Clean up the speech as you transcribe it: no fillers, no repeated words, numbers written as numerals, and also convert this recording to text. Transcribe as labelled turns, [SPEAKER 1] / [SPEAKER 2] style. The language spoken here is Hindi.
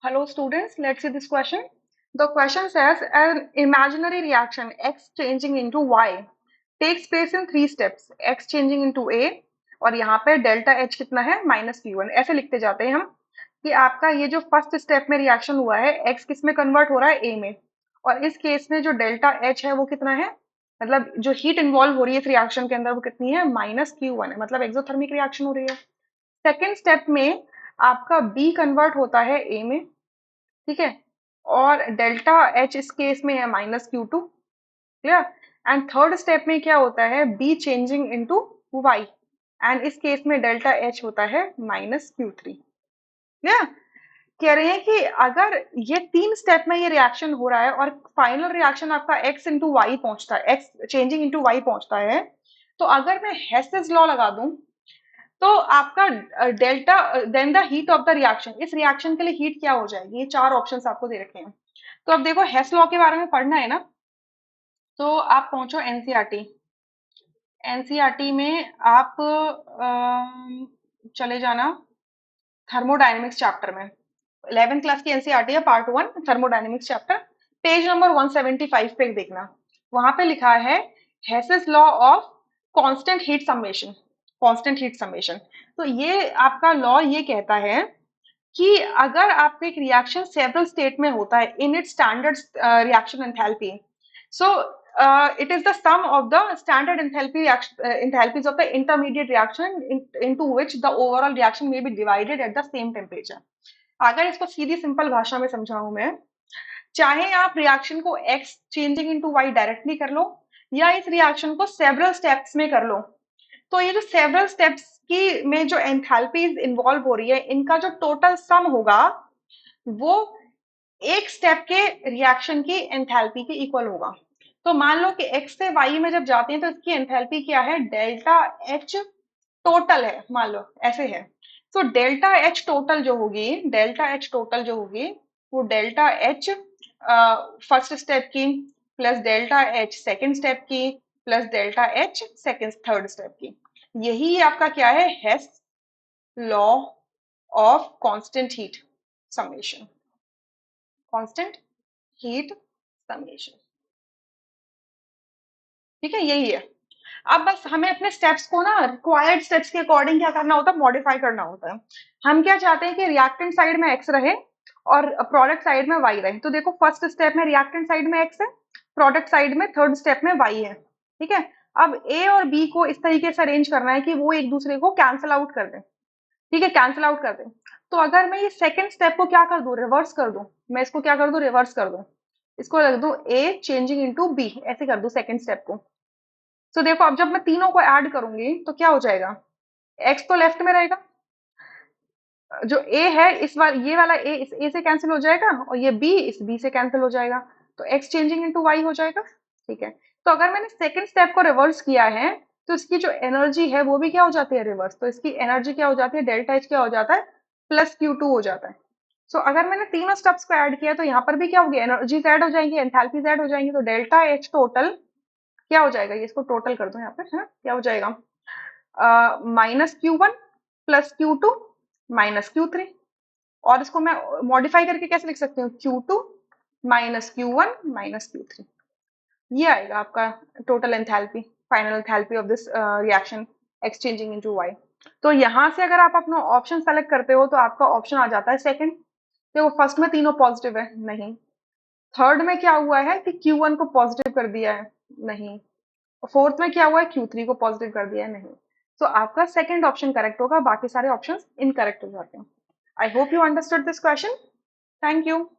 [SPEAKER 1] Hello students, let's see this question. The question says an imaginary reaction X changing into Y takes place in 3 steps. X changing into A और यहाँ पे डेल्टा H कितना है -Q1। ऐसे लिखते जाते हैं हम कि आपका ये जो फर्स्ट स्टेप में रिएक्शन हुआ है X किस में कन्वर्ट हो रहा है A में, और इस केस में जो डेल्टा H है वो कितना है, मतलब जो हीट इन्वॉल्व हो रही है इस रिएक्शन के अंदर वो कितनी है -Q1 है, मतलब एक्सोथर्मिक रिएक्शन हो रही है। सेकेंड स्टेप में आपका B कन्वर्ट होता है A में, ठीक है, और डेल्टा एच इस केस में है -Q2। Clear. And third step में क्या होता है, B changing into Y, and इस केस में डेल्टा एच होता है -Q3। क्लियर। कह रहे हैं कि अगर ये 3 स्टेप में ये रिएक्शन हो रहा है और फाइनल रिएक्शन आपका x इंटू वाई पहुंचता है, x चेंजिंग इंटू वाई पहुंचता है, तो अगर मैं हेसेस लॉ लगा दूं तो आपका delta then the heat of the reaction, इस रिएक्शन के लिए हीट क्या हो जाएगी, ये 4 ऑप्शंस आपको दे रखे हैं। तो अब देखो हेस लॉ के बारे में पढ़ना है ना, तो आप पहुंचो एनसीईआरटी। एनसीईआरटी में आप चले जाना थर्मोडायनेमिक्स चैप्टर में। 11th क्लास की एनसीईआरटी है, part 1 thermodynamics chapter, page number 175 पे देखना। वहां पे लिखा है Hess's law of constant heat summation. Constant heat summation, तो ये आपका लॉ ये कहता है कि अगर आपका एक रिएक्शन सेवरल स्टेट में होता है in its standard reaction enthalpy, so it is the sum of the standard enthalpy enthalpies of the intermediate reaction into which the overall reaction may be divided at the same temperature। अगर इसको सीधी सिंपल भाषा में समझाऊं मैं, चाहे आप रिएक्शन को x changing into y directly कर लो या इस रिएक्शन को सेवरल स्टेप्स में कर लो, तो ये जो सेवरल स्टेप्स की में जो एंथैल्पीज इन्वॉल्व हो रही है इनका जो टोटल सम होगा वो एक स्टेप के रिएक्शन की एंथैल्पी के इक्वल होगा। तो मान लो कि x से y में जब जाते हैं तो इसकी एंथैल्पी क्या है, डेल्टा H टोटल है, मान लो ऐसे है। तो डेल्टा H टोटल जो होगी, डेल्टा H टोटल जो होगी वो डेल्टा H फर्स्ट स्टेप की plus delta H second step की plus delta H second third step की, यही आपका क्या है, Hess law of constant heat summation. Constant heat summation, ठीक है, यही है। अब बस हमें अपने स्टेप्स को ना रिक्वायर्ड स्टेप्स के अकॉर्डिंग क्या करना होता है, मॉडिफाई करना होता है। हम क्या चाहते हैं कि रिएक्टेंट साइड में एक्स रहे और प्रोडक्ट साइड में वाई रहे। तो देखो फर्स्ट स्टेप में रिएक्टेंट साइड में एक्स है, प्रोडक्ट साइड में थर्ड स्टेप में वाई है, ठीक है। अब ए और बी को इस तरीके से अरेंज करना है कि वो एक दूसरे को कैंसिल आउट कर दें, ठीक है, कैंसिल आउट कर दें। तो अगर मैं ये सेकंड स्टेप को क्या कर दूं, रिवर्स कर दूं, मैं इसको क्या कर दूं, रिवर्स कर दूं, इसको रख दूं ए चेंजिंग इनटू बी, ऐसे कर दूं सेकंड स्टेप को। तो देखो अब जब मैं तीनों को ऐड करूंगी तो क्या हो जाएगा, एक्स तो लेफ्ट में रहेगा, जो ए है इस बार ये वाला ए इस ए से कैंसिल हो जाएगा और ये बी इस बी से कैंसिल हो जाएगा, तो एक्स चेंजिंग इनटू वाई हो जाएगा, ठीक है। तो अगर मैंने सेकंड स्टेप को रिवर्स किया है तो इसकी जो एनर्जी है वो भी क्या हो जाती है, रिवर्स। तो इसकी एनर्जी क्या हो जाती है, डेल्टा एच क्या हो जाता है, +Q2 हो जाता है। सो अगर मैंने तीनों स्टेप्स को ऐड किया तो यहाँ पर भी क्या होगी, एनर्जीज ऐड हो जाएंगी, एंथैल्पीज ऐड हो जाएंगी, तो डेल्टा एच टोटल क्या हो जाएगा, ये इसको टोटल कर दो यहाँ पे, है क्या हो जाएगा, -Q1 +Q2 -Q3। और इसको मैं मॉडिफाई करके कैसे लिख सकती हूँ, Q2 -Q1 -Q3, ये आएगा आपका total enthalpy, final enthalpy of this reaction exchanging into Y. तो यहाँ से अगर आप अपना ऑप्शन सेलेक्ट करते हो तो आपका ऑप्शन आ जाता है सेकंड। देखो फर्स्ट में तीनों पॉजिटिव है, नहीं। थर्ड में क्या हुआ है कि Q1 को पॉजिटिव कर दिया है, नहीं। फोर्थ में क्या हुआ है, Q3 को पॉजिटिव कर दिया है, नहीं। तो आपका सेकंड ऑप्शन करेक्ट होगा, बाकी सारे ऑप्शंस इनकरेक्ट हो जाते हैं। I hope you understood this question. Thank you.